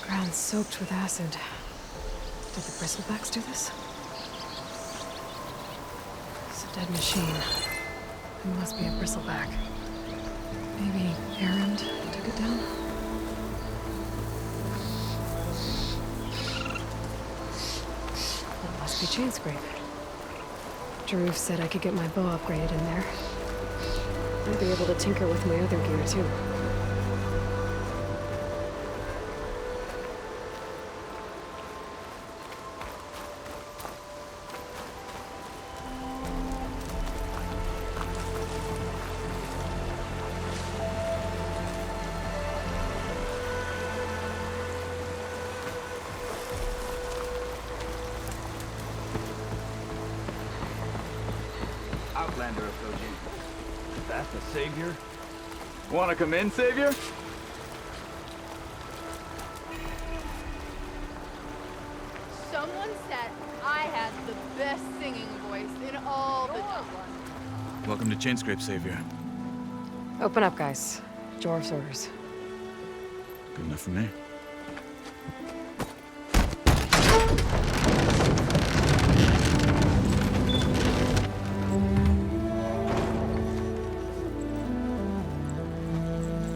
Ground's soaked with acid. Did the Bristlebacks do this? It's a dead machine. It must be a Bristleback. Maybe Errand took it down? That must be Chainscrape. Jaruf said I could get my bow upgraded in there. I'd be able to tinker with my other gear, too. Outlander approaching. Is that the Savior? Wanna come in, Savior? Someone said I had the best singing voice in all the jungle. Welcome to Chainscrape, Savior. Open up, guys. Jorv's orders. Good enough for me.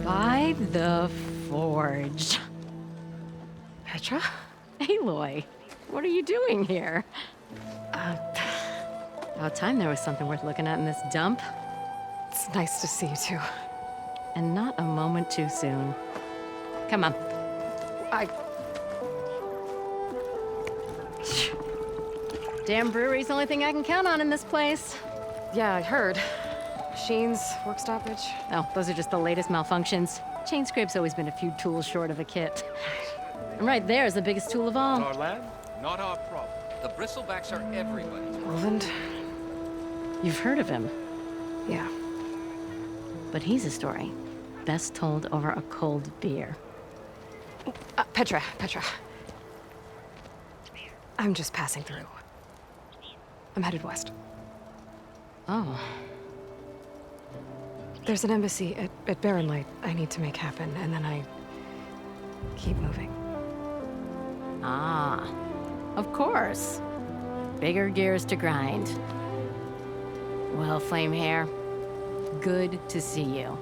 By the Forge. Petra? Aloy, what are you doing here? About time there was something worth looking at in this dump. It's nice to see you, too. And not a moment too soon. Come on. Damn brewery's the only thing I can count on in this place. Yeah, I heard. Machines, work stoppage. Oh, those are just the latest malfunctions. Chainscrape's always been a few tools short of a kit. And right there is the biggest tool of all. Our land, not our problem. The Bristlebacks are everybody's. Roland? You've heard of him, Yeah. but he's a story best told over a cold beer. Petra. I'm just passing through. I'm headed west. Oh, There's an embassy at Barren Light I need to make happen, and then I keep moving. ah, of course. Bigger gears to grind. Well, Flamehair, good to see you.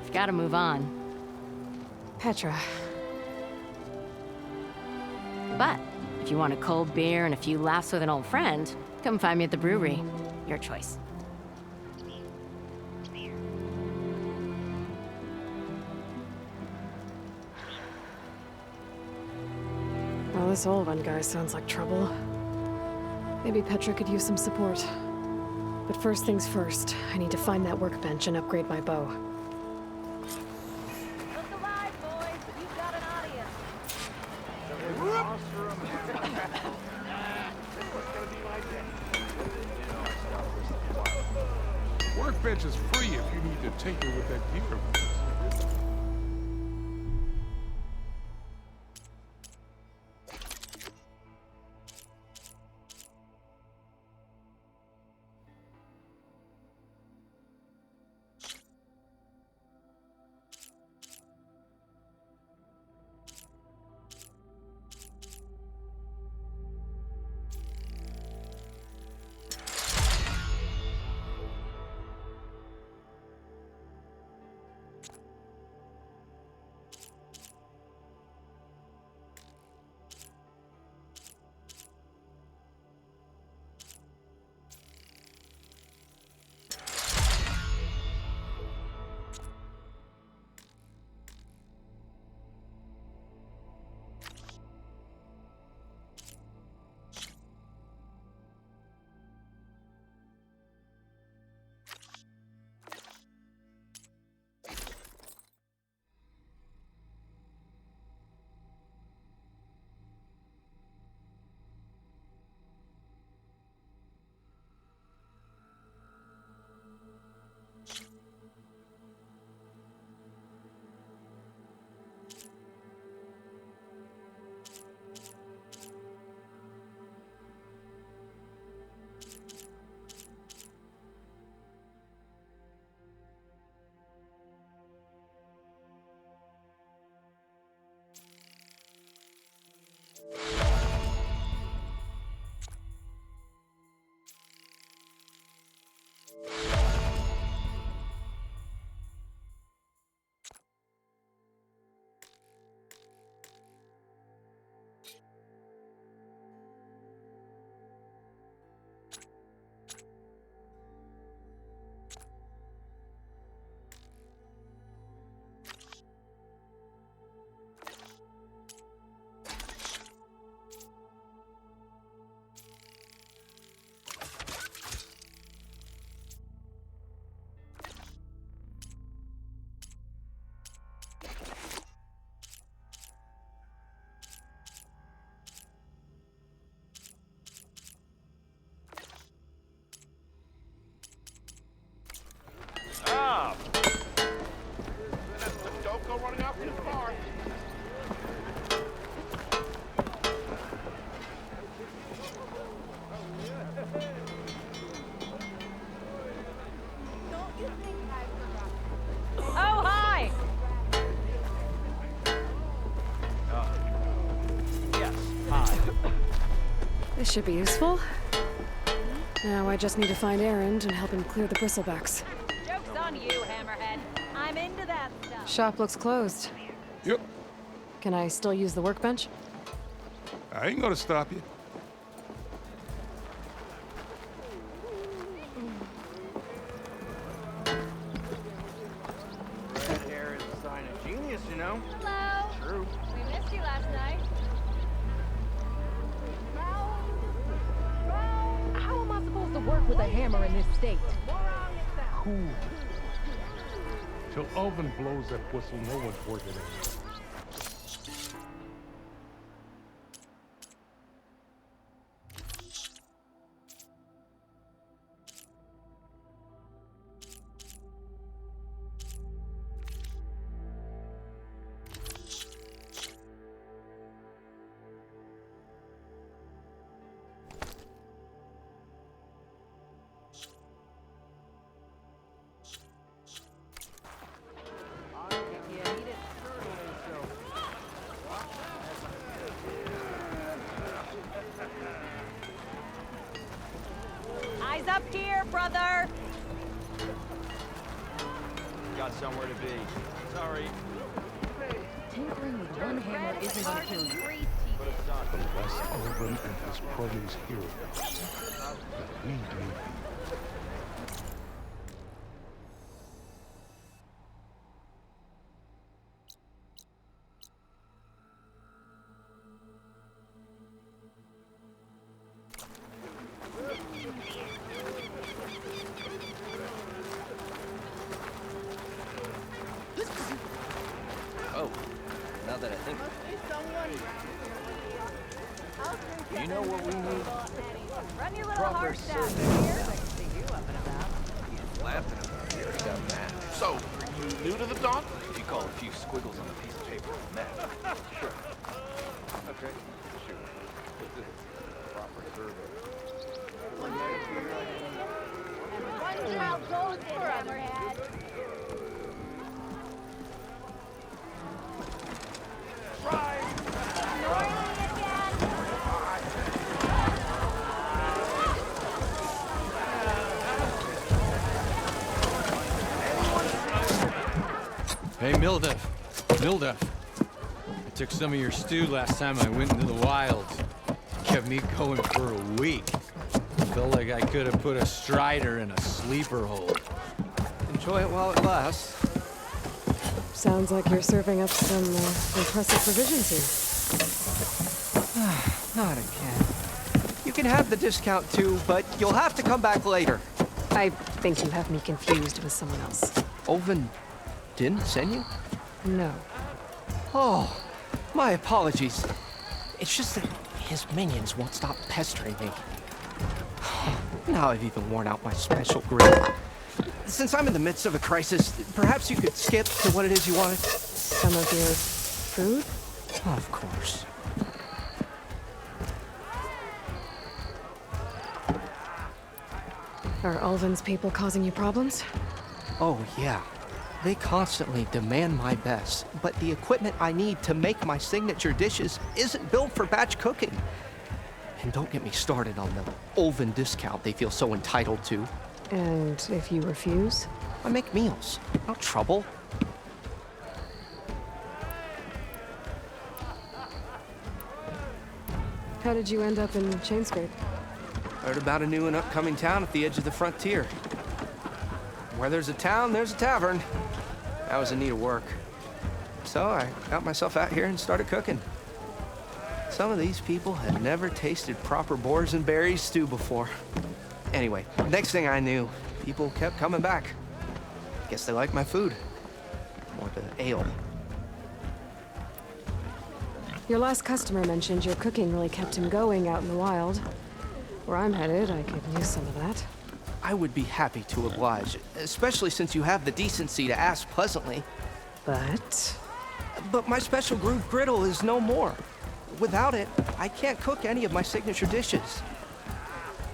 You've got to move on. Petra. But if you want a cold beer and a few laughs with an old friend, come find me at the brewery. Your choice. Well, this old one guy sounds like trouble. Maybe Petra could use some support. But first things first, I need to find that workbench and upgrade my bow. Look alive, boys. You've got an audience. Workbench is free if you need to tinker with that gear of yours. This should be useful. Now I just need to find Errand and help him clear the Bristlebacks. Joke's on you, Hammerhead. I'm into that stuff. Shop looks closed. Yep. Can I still use the workbench? I ain't gonna stop you. Red hair is a sign of genius, you know? Hello. True. We missed you last night. How am I supposed to work with a hammer in this state? Cool. Till Alvin blows that whistle, no one's working it. Eyes up here, brother! Got somewhere to be. Sorry. Tinkering with one hammer isn't gonna kill you. Unless Alvin and his cronies hear it. We need Oh, now that I think of it. You know what we need? Run your little Proper heart down service. here. Like to see you up and about. He's laughing about here. He got mad. So, are you new to the dock? If you call a few squiggles on a piece of paper mad. Sure. Okay, sure. But this is proper survey. One child goes in, Hammerhead. Hey, Milduff. Milduff. I took some of your stew last time I went into the wilds. Kept me going for a week. Felt like I could have put a strider in a sleeper hole. Enjoy it while it lasts. Sounds like you're serving up some impressive provisions here. Not again. You can have the discount too, but you'll have to come back later. I think you have me confused with someone else. Oven didn't send you? No. Oh, my apologies. It's just that his minions won't stop pestering me. Now I've even worn out my special grip. Since I'm in the midst of a crisis, perhaps you could skip to what it is you wanted? Some of your food? Of course. Are Ulvin's people causing you problems? Oh, yeah. They constantly demand my best, but the equipment I need to make my signature dishes isn't built for batch cooking. And don't get me started on the Ulvin discount they feel so entitled to. And if you refuse? I make meals, no trouble. How did you end up in Chainscrape? Heard about a new and upcoming town at the edge of the frontier. Where there's a town, there's a tavern. That was in need of work. So I got myself out here and started cooking. Some of these people had never tasted proper boars and berries stew before. Anyway, next thing I knew, people kept coming back. Guess they liked my food. Or the ale. Your last customer mentioned your cooking really kept him going out in the wild. Where I'm headed, I could use some of that. I would be happy to oblige, especially since you have the decency to ask pleasantly. But my special groove griddle is no more. Without it, I can't cook any of my signature dishes.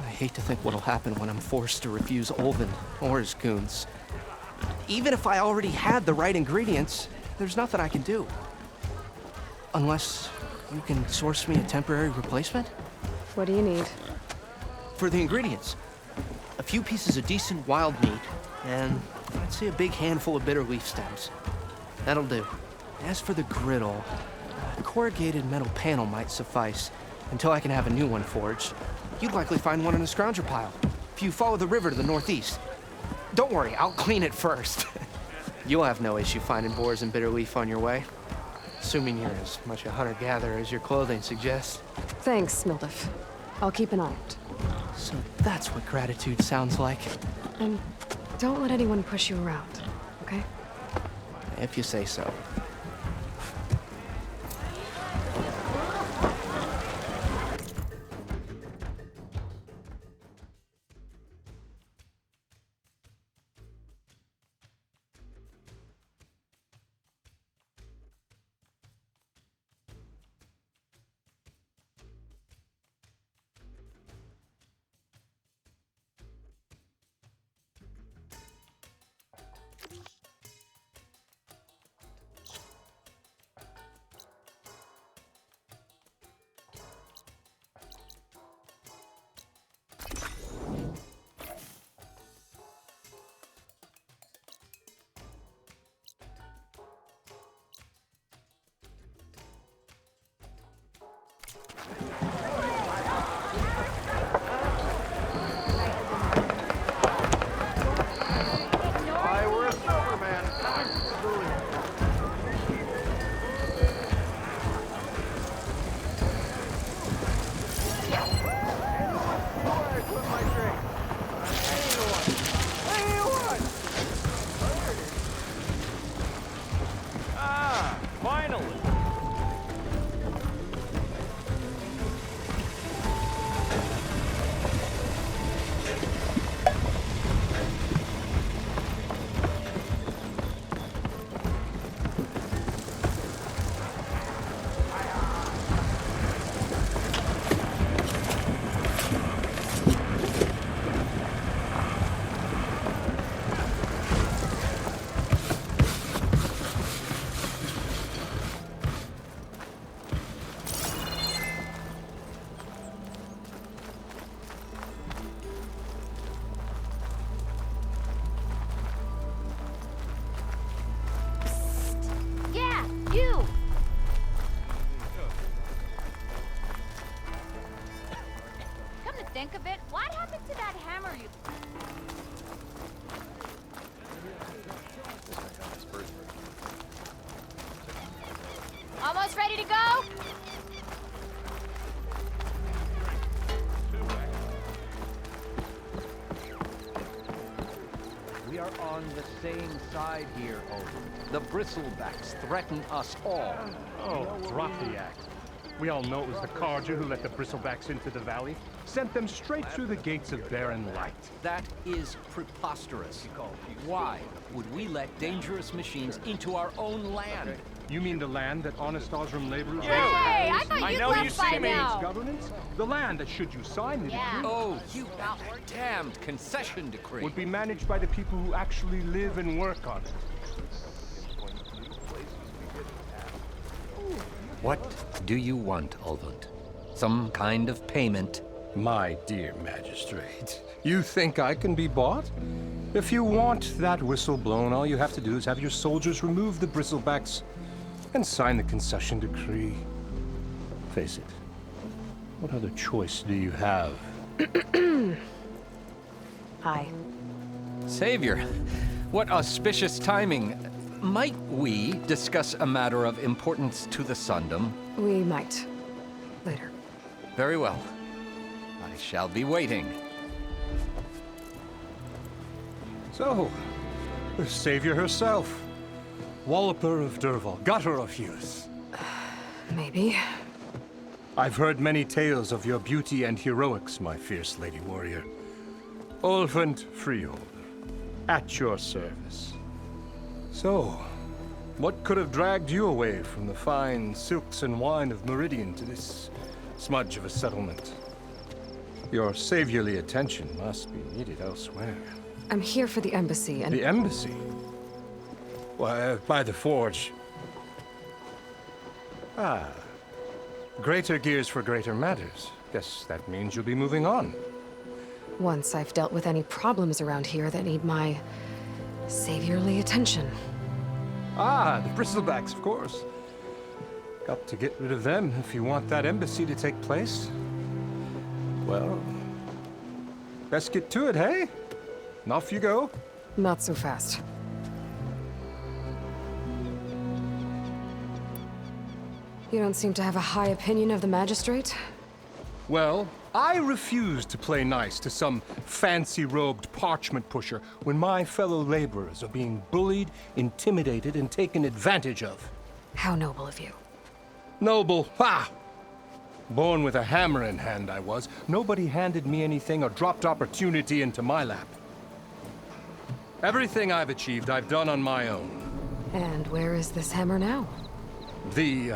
I hate to think what'll happen when I'm forced to refuse Ulvin or his goons. Even if I already had the right ingredients, there's nothing I can do. Unless you can source me a temporary replacement? What do you need? For the ingredients, a few pieces of decent wild meat, and I'd say a big handful of bitter leaf stems. That'll do. As for the griddle, a corrugated metal panel might suffice until I can have a new one forged. You'd likely find one in a scrounger pile if you follow the river to the northeast. Don't worry, I'll clean it first. You'll have no issue finding boars and bitter leaf on your way, assuming you're as much a hunter-gatherer as your clothing suggests. Thanks, Milduff. I'll keep an eye out. So that's what gratitude sounds like. And don't let anyone push you around, okay? If you say so. Think of it, what happened to that hammer you... Almost ready to go? We are on the same side here, Odin. The Bristlebacks threaten us all. Oh, drop the act. We all know it was the Carja who let the Bristlebacks into the valley, sent them straight through the gates of barren light. That is preposterous. Why would we let dangerous machines into our own land? You mean the land that honest Oseram laborers... Hey, I thought you'd left by now. Governance? The land that, should you sign the decree... Oh, you damned concession decree. ...would be managed by the people who actually live and work on it. What do you want, Olvund? Some kind of payment? My dear magistrate, you think I can be bought? If you want that whistle blown, all you have to do is have your soldiers remove the Bristlebacks and sign the concession decree. Face it, what other choice do you have? Hi. Savior, what auspicious timing. Might we discuss a matter of importance to the Sundom? We might. Later. Very well. I shall be waiting. So, the Savior herself. Walloper of Derval, gutter of youth. Maybe. I've heard many tales of your beauty and heroics, my fierce lady warrior. Olfant Freeholder, at your service. So, what could have dragged you away from the fine silks and wine of Meridian to this smudge of a settlement? Your saviorly attention must be needed elsewhere. I'm here for the embassy and... The embassy? Why, by the forge. Ah, Greater gears for greater matters. Guess that means you'll be moving on. Once I've dealt with any problems around here that need my saviorly attention. Ah, the Bristlebacks, of course. Got to get rid of them if you want that embassy to take place. Well, best get to it, hey? And off you go. Not so fast. You don't seem to have a high opinion of the magistrate? Well, I refuse to play nice to some fancy-robed parchment pusher when my fellow laborers are being bullied, intimidated, and taken advantage of. How noble of you. Noble, ha! Born with a hammer in hand, I was. Nobody handed me anything or dropped opportunity into my lap. Everything I've achieved, I've done on my own. And where is this hammer now? The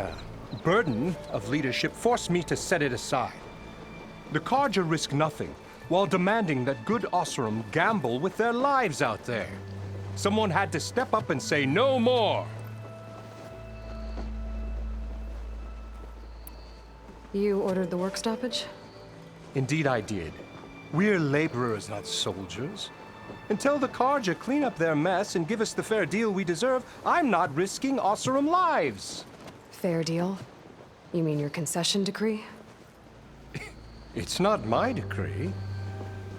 burden of leadership forced me to set it aside. The Carja risk nothing, while demanding that good Oseram gamble with their lives out there. Someone had to step up and say no more. You ordered the work stoppage? Indeed I did. We're laborers, not soldiers. Until the Carja clean up their mess and give us the fair deal we deserve, I'm not risking Oseram lives. Fair deal? You mean your concession decree? It's not my decree.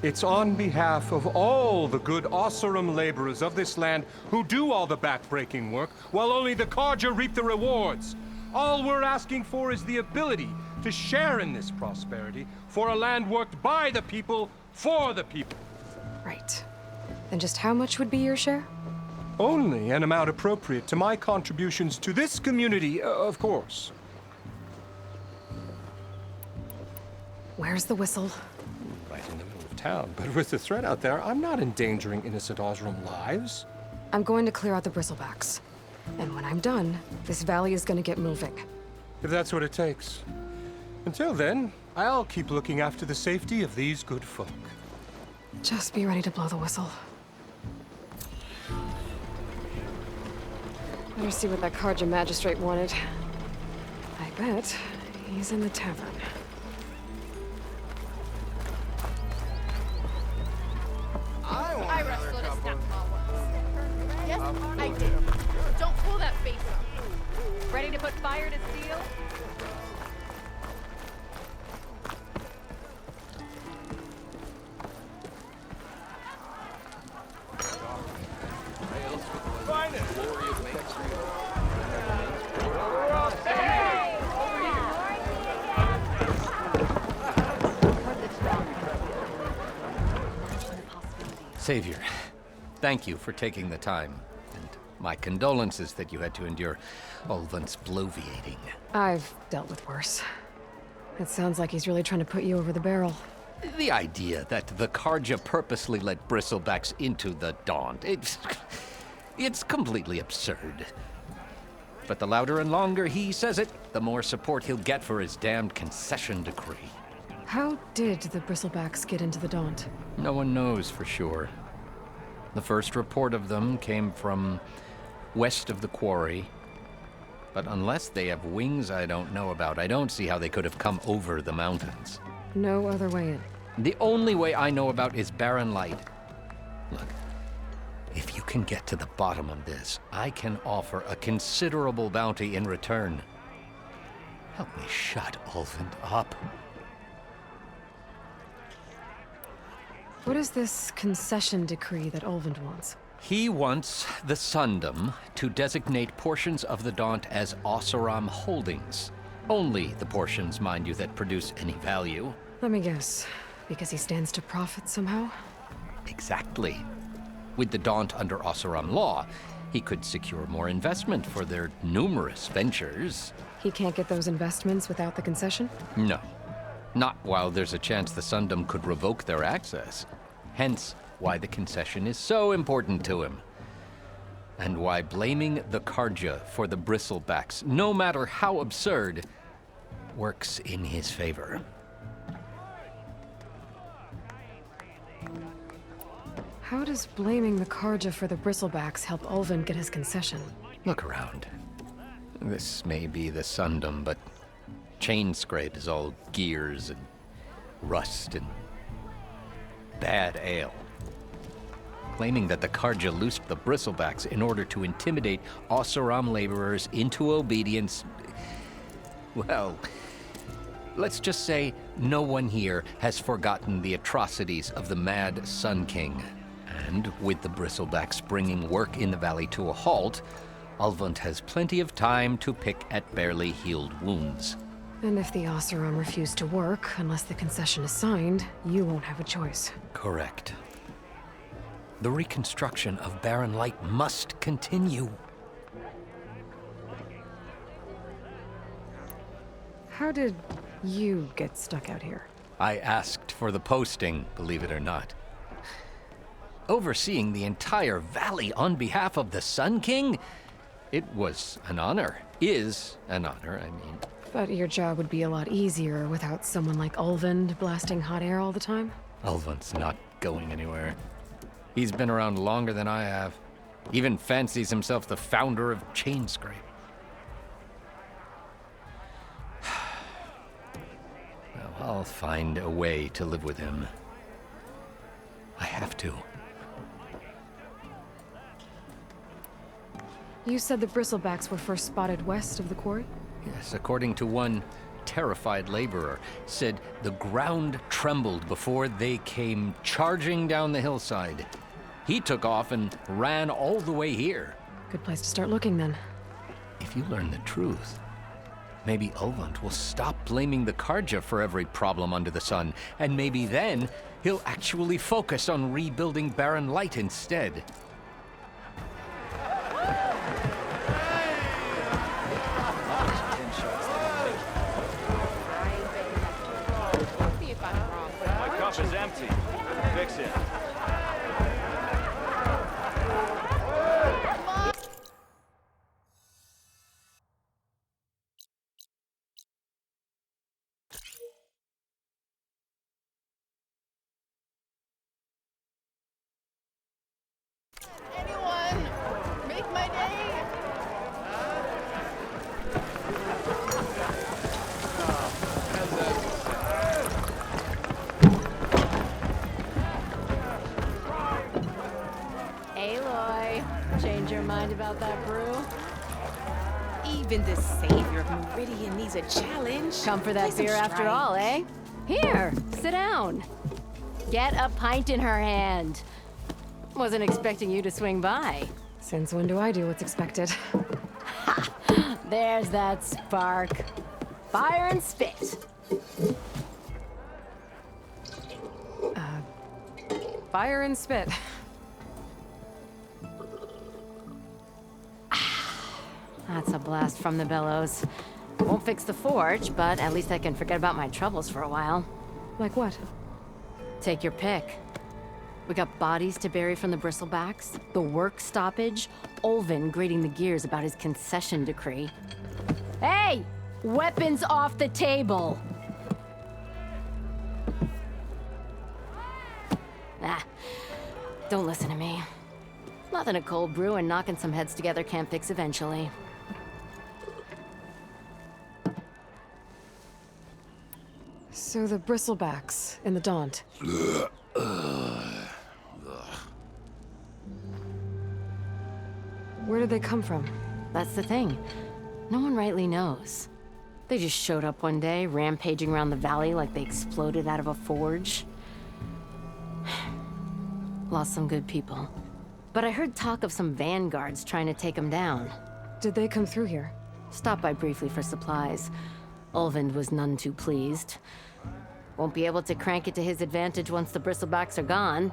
It's on behalf of all the good Oseram laborers of this land who do all the backbreaking work, while only the Carja reap the rewards. All we're asking for is the ability to share in this prosperity for a land worked by the people, for the people. Right. Then just how much would be your share? Only an amount appropriate to my contributions to this community, of course. Where's the whistle? Right in the middle of town, but with the threat out there, I'm not endangering innocent Oseram lives. I'm going to clear out the Bristlebacks. And when I'm done, this valley is gonna get moving. If that's what it takes. Until then, I'll keep looking after the safety of these good folk. Just be ready to blow the whistle. Better see what that Carja magistrate wanted. I bet he's in the tavern. I wrestled a snap claw once. Yes, I did. Don't pull that face up. Ready to put fire to steel? Savior, thank you for taking the time. And my condolences that you had to endure Ulvund's bloviating. I've dealt with worse. It sounds like he's really trying to put you over the barrel. The idea that the Carja purposely let Bristlebacks into the Daunt, it's completely absurd. But the louder and longer he says it, the more support he'll get for his damned concession decree. How did the Bristlebacks get into the Daunt? No one knows for sure. The first report of them came from west of the quarry. But unless they have wings I don't know about, I don't see how they could have come over the mountains. No other way in. The only way I know about is barren light. Look, if you can get to the bottom of this, I can offer a considerable bounty in return. Help me shut Ulvund up. What is this concession decree that Ulvund wants? He wants the Sundom to designate portions of the Daunt as Oseram holdings. Only the portions, mind you, that produce any value. Let me guess. Because he stands to profit somehow? Exactly. With the Daunt under Oseram law, he could secure more investment for their numerous ventures. He can't get those investments without the concession? No. Not while there's a chance the Sundom could revoke their access. Hence, why the concession is so important to him. And why blaming the Carja for the Bristlebacks, no matter how absurd, works in his favor. How does blaming the Carja for the Bristlebacks help Ulvund get his concession? Look around. This may be the Sundom, but Chainscrape is all gears and rust and bad ale. Claiming that the Karja loosed the Bristlebacks in order to intimidate Oseram laborers into obedience. Well, let's just say no one here has forgotten the atrocities of the Mad Sun King. And with the Bristlebacks bringing work in the valley to a halt, Ulvund has plenty of time to pick at barely healed wounds. And if the Oseram refuse to work, unless the concession is signed, you won't have a choice. Correct. The reconstruction of Barren Light must continue. How did you get stuck out here? I asked for the posting, believe it or not. Overseeing the entire valley on behalf of the Sun King? It was an honor. Is an honor, I mean. But your job would be a lot easier without someone like Ulvund blasting hot air all the time? Ulvund's not going anywhere. He's been around longer than I have. Even fancies himself the founder of Chainscrape. Well, I'll find a way to live with him. I have to. You said the Bristlebacks were first spotted west of the quarry? Yes, according to one terrified laborer, said the ground trembled before they came charging down the hillside. He took off and ran all the way here. Good place to start looking, then. If you learn the truth, maybe Ulvund will stop blaming the Karja for every problem under the sun, and maybe then he'll actually focus on rebuilding Barren Light instead. My cup is empty. Fix it. Anyone, make my day. Aloy, change your mind about that brew? Even the savior of Meridian needs a challenge. Come for that Play some beer after strike. all, eh? Here, sit down. Get a pint in her hand. Wasn't expecting you to swing by. Since when do I do what's expected? There's that spark. Fire and spit. Fire and spit. That's a blast from the bellows. Won't fix the forge, but at least I can forget about my troubles for a while. Like what? Take your pick. We got bodies to bury from the Bristlebacks, the work stoppage, Ulvund grating the gears about his concession decree. Hey! Weapons off the table! Ah, don't listen to me. Nothing a cold brew and knocking some heads together can't fix eventually. So the Bristlebacks in the Daunt. Where did they come from? That's the thing. No one rightly knows. They just showed up one day, rampaging around the valley like they exploded out of a forge. Lost some good people. But I heard talk of some vanguards trying to take them down. Did they come through here? Stopped by briefly for supplies. Ulvund was none too pleased. Won't be able to crank it to his advantage once the Bristlebacks are gone.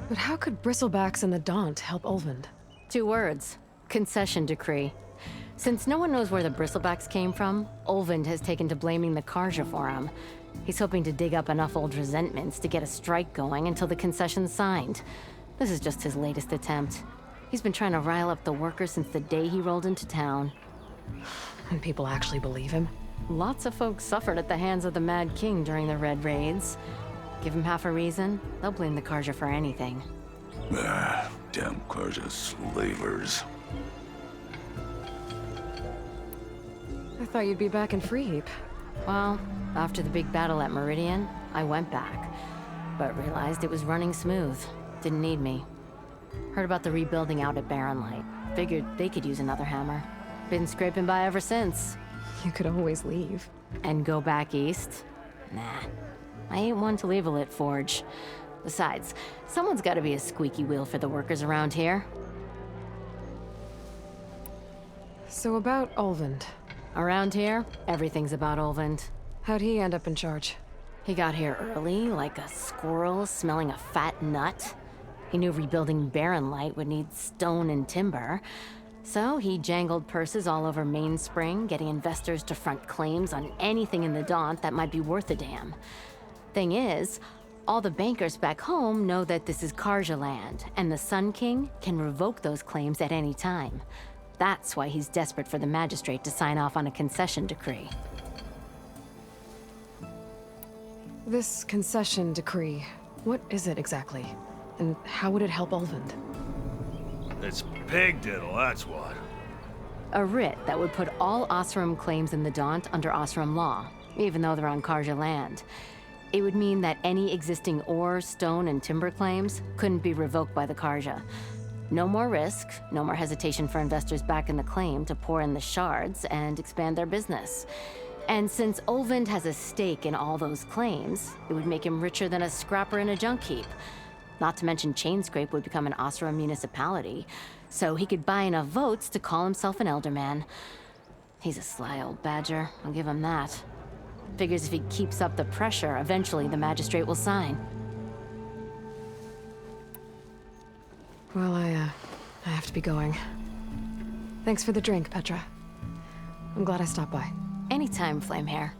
But how could Bristlebacks and the Daunt help Ulvund? 2 words. Concession decree. Since no one knows where the Bristlebacks came from, Ulvund has taken to blaming the Karja for him. He's hoping to dig up enough old resentments to get a strike going until the concession's signed. This is just his latest attempt. He's been trying to rile up the workers since the day he rolled into town. And people actually believe him? Lots of folks suffered at the hands of the Mad King during the Red Raids. Give him half a reason, they'll blame the Karja for anything. Ah, damn Karja slavers. I thought you'd be back in Freeheap. Well, after the big battle at Meridian, I went back, but realized it was running smooth. Didn't need me. Heard about the rebuilding out at Barren Light. Figured they could use another hammer. Been scraping by ever since. You could always leave. And go back east? Nah. I ain't one to leave a lit forge. Besides, someone's gotta be a squeaky wheel for the workers around here. So about Olvend. Around here, everything's about Olvend. How'd he end up in charge? He got here early, like a squirrel smelling a fat nut. He knew rebuilding Barren Light would need stone and timber. So he jangled purses all over Mainspring, getting investors to front claims on anything in the Daunt that might be worth a damn. Thing is, all the bankers back home know that this is Karja land, and the Sun King can revoke those claims at any time. That's why he's desperate for the magistrate to sign off on a concession decree. This concession decree, what is it exactly? And how would it help Olvend? It's pig diddle, that's what. A writ that would put all Oseram claims in the Daunt under Oseram law, even though they're on Karja land. It would mean that any existing ore, stone, and timber claims couldn't be revoked by the Karja. No more risk, no more hesitation for investors back in the claim to pour in the shards and expand their business. And since Olvend has a stake in all those claims, it would make him richer than a scrapper in a junk heap. Not to mention Chainscrape would become an Oseram municipality, so he could buy enough votes to call himself an elderman. He's a sly old badger, I'll give him that. Figures if he keeps up the pressure, eventually the magistrate will sign. Well, I have to be going. Thanks for the drink, Petra. I'm glad I stopped by. Anytime, Flamehair.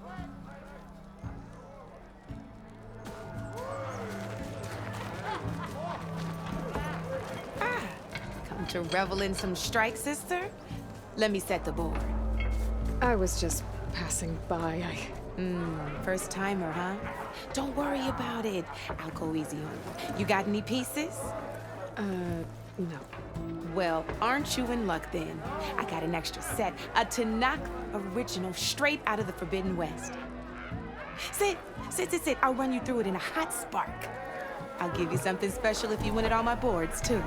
Come to revel in some strike, sister? Let me set the board. I was just passing by. First timer, huh? Don't worry about it. I'll go easy on you. You got any pieces? No. Well, aren't you in luck then? I got an extra set, a Tanakh original straight out of the Forbidden West. Sit. I'll run you through it in a hot spark. I'll give you something special if you win it on my boards, too.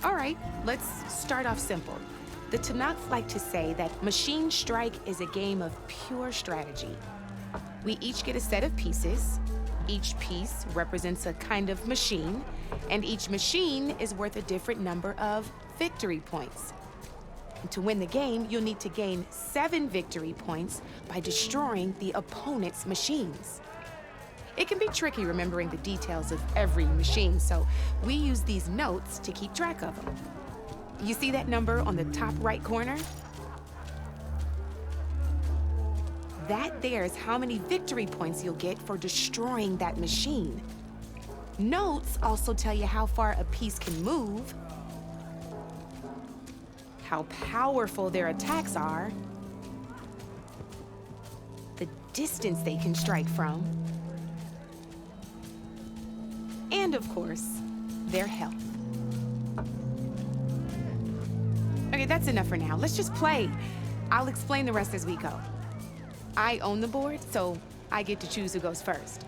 All right, let's start off simple. The Tanakh like to say that Machine Strike is a game of pure strategy. We each get a set of pieces. Each piece represents a kind of machine, and each machine is worth a different number of victory points. And to win the game, you'll need to gain 7 victory points by destroying the opponent's machines. It can be tricky remembering the details of every machine, so we use these notes to keep track of them. You see that number on the top right corner? That there is how many victory points you'll get for destroying that machine. Notes also tell you how far a piece can move, how powerful their attacks are, the distance they can strike from, and of course, their health. Okay, that's enough for now. Let's just play. I'll explain the rest as we go. I own the board, so I get to choose who goes first.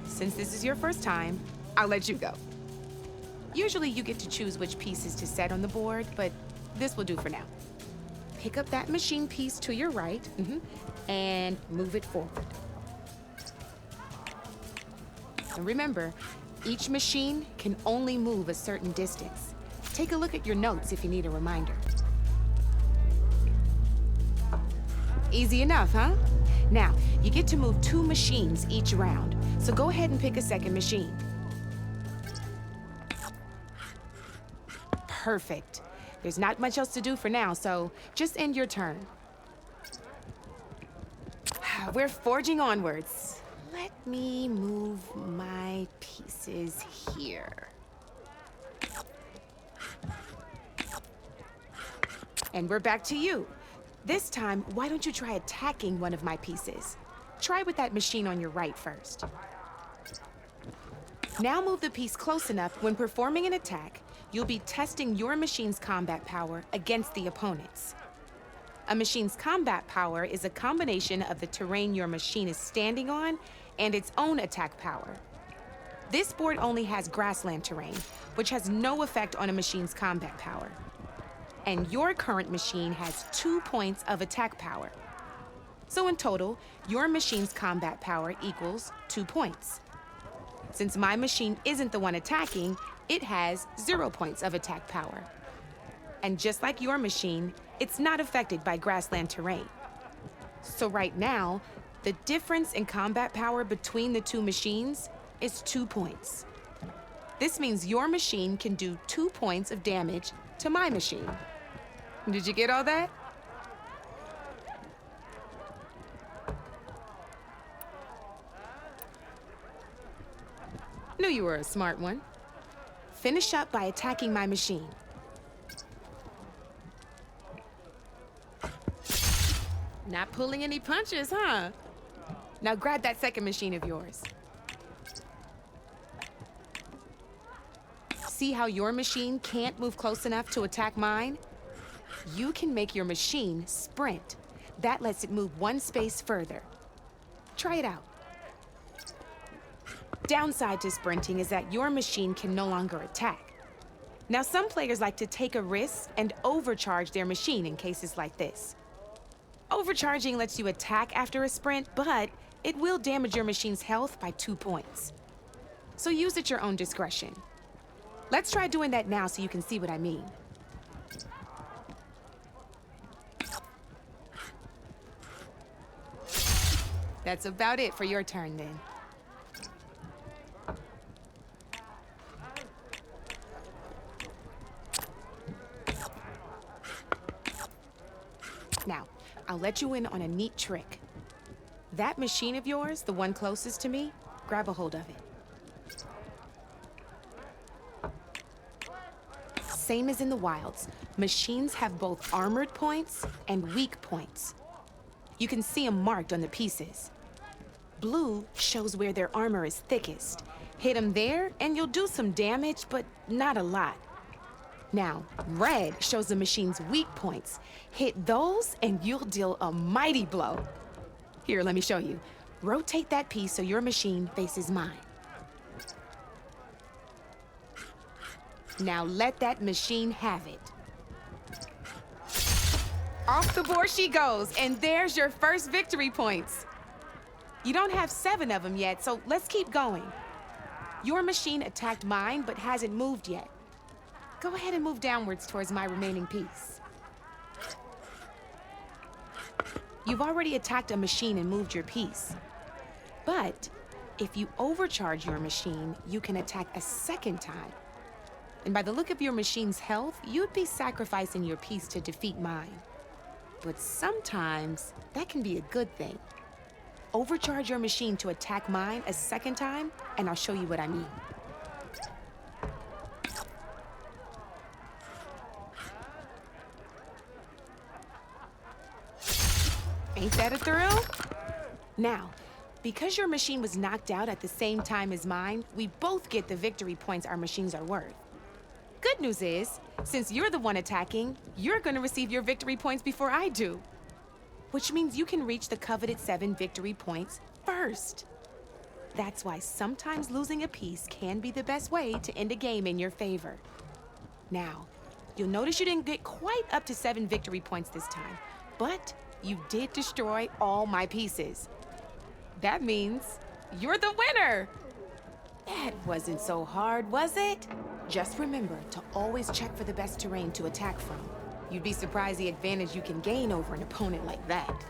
Since this is your first time, I'll let you go. Usually you get to choose which pieces to set on the board, but this will do for now. Pick up that machine piece to your right, and move it forward. And remember, each machine can only move a certain distance. Take a look at your notes if you need a reminder. Easy enough, huh? Now, you get to move 2 machines each round, so go ahead and pick a second machine. Perfect. There's not much else to do for now, so just end your turn. We're forging onwards. let me move my pieces here. And we're back to you. This time, why don't you try attacking one of my pieces? Try with that machine on your right first. Now move the piece close enough when performing an attack, you'll be testing your machine's combat power against the opponent's. A machine's combat power is a combination of the terrain your machine is standing on and its own attack power. This board only has grassland terrain, which has no effect on a machine's combat power. And your current machine has 2 points of attack power. So in total, your machine's combat power equals 2 points. Since my machine isn't the one attacking, it has 0 points of attack power. And just like your machine, it's not affected by grassland terrain. So right now, the difference in combat power between the two machines is 2 points. This means your machine can do 2 points of damage to my machine. Did you get all that? Knew you were a smart one. Finish up by attacking my machine. Not pulling any punches, huh? Now grab that second machine of yours. See how your machine can't move close enough to attack mine? You can make your machine sprint. That lets it move 1 space further. Try it out. Downside to sprinting is that your machine can no longer attack. Now, some players like to take a risk and overcharge their machine in cases like this. Overcharging lets you attack after a sprint, but it will damage your machine's health by 2 points. So use at your own discretion. Let's try doing that now so you can see what I mean. That's about it for your turn then. Now, I'll let you in on a neat trick. That machine of yours, the one closest to me, grab a hold of it. Same as in the wilds, machines have both armored points and weak points. You can see them marked on the pieces. Blue shows where their armor is thickest. Hit them there and you'll do some damage, but not a lot. Now, red shows the machine's weak points. Hit those and you'll deal a mighty blow. Here, let me show you. Rotate that piece so your machine faces mine. Now let that machine have it. Off the board she goes, and there's your first victory points. You don't have 7 of them yet, so let's keep going. Your machine attacked mine, but hasn't moved yet. Go ahead and move downwards towards my remaining piece. You've already attacked a machine and moved your piece. But if you overcharge your machine, you can attack a second time. And by the look of your machine's health, you'd be sacrificing your piece to defeat mine. But sometimes that can be a good thing. Overcharge your machine to attack mine a second time, and I'll show you what I mean. Ain't that a thrill? Now, because your machine was knocked out at the same time as mine, we both get the victory points our machines are worth. Good news is, since you're the one attacking, you're gonna receive your victory points before I do. Which means you can reach the coveted 7 victory points first. That's why sometimes losing a piece can be the best way to end a game in your favor. Now, you'll notice you didn't get quite up to 7 victory points this time, but you did destroy all my pieces. That means you're the winner! That wasn't so hard, was it? Just remember to always check for the best terrain to attack from. You'd be surprised the advantage you can gain over an opponent like that.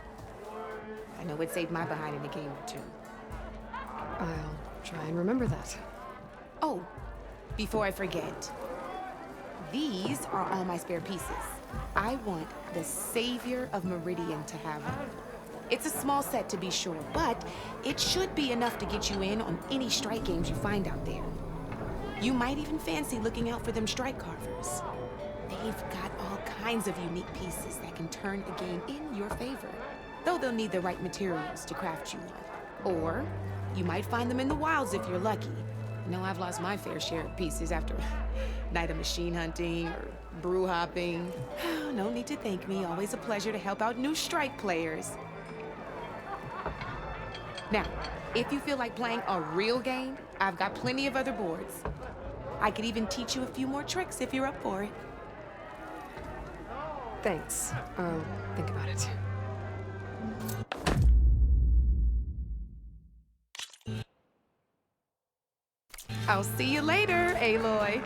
I know it saved my behind in a game or 2. I'll try and remember that. Oh, before I forget, these are all my spare pieces. I want the Savior of Meridian to have them. It's a small set to be sure, but it should be enough to get you in on any strike games you find out there. You might even fancy looking out for them strike carvers. They've got all kinds of unique pieces that can turn a game in your favor, though they'll need the right materials to craft you one. Or you might find them in the wilds if you're lucky. You know, I've lost my fair share of pieces after a night of machine hunting or brew hopping. No need to thank me. Always a pleasure to help out new strike players. Now, if you feel like playing a real game, I've got plenty of other boards. I could even teach you a few more tricks if you're up for it. Thanks. I'll think about it. I'll see you later, Aloy.